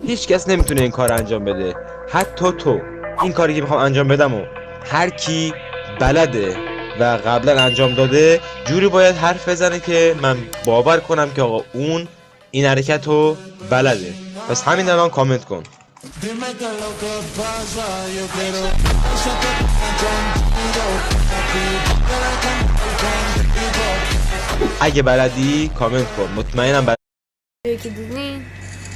هیچ کس نمیتونه این کار انجام بده، حتی تو. این کاری که میخوام انجام بدم و هر کی بلده و قبلا انجام داده جوری باید حرف بزنه که من باور کنم که آقا اون این حرکت رو بلده. پس همین الان کامنت کن. اگه بلدی کامنت کن، مطمئنم بلدی. که دیدین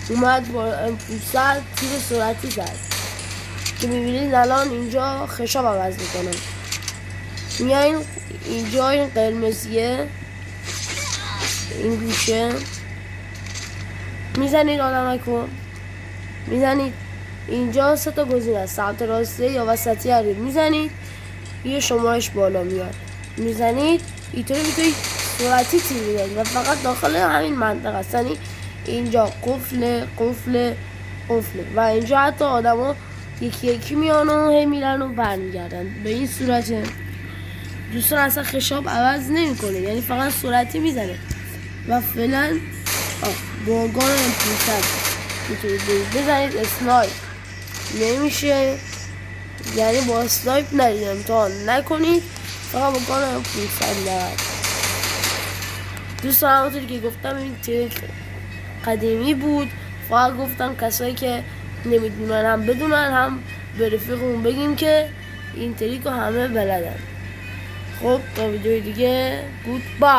اومد با امپولسر تیر سرعتی زد که میبینید الان اینجا خشاب عوض میکنم. میایین اینجا این قرمزیه این گوشه میزنید آدمکو، میزنید اینجا 3 تا گزینه است، سمت راسته یا وسطی هرید میزنید، یه شمارش بالا میاد میزنید، اینطوری میتونید سرعتی تیر میزنید و فقط داخل همین منطقه است. یعنی اینجا قفل قفل قفل و اینجا حتی آدما یکی یکی میان و هی میرن و برمیگردن. به این صورت دوستان اصلا خشاب عوض نمیکنه، یعنی فقط سرعتی میزنه و فعلا با گان امپولسر میتونید بزنید. اسنایپ نمیشه، یعنی با اسنایپ نرید امتحان نکنید، فقط با گان امپولسر نرید. دوستان همونطوری که گفتم این تریک قدیمی بود، فقط گفتم کسایی که نمیدونن هم بدونن، هم به رفیقمون بگیم که این تریک رو همه بلدن. خب تا ویدیوی دیگه گود بای.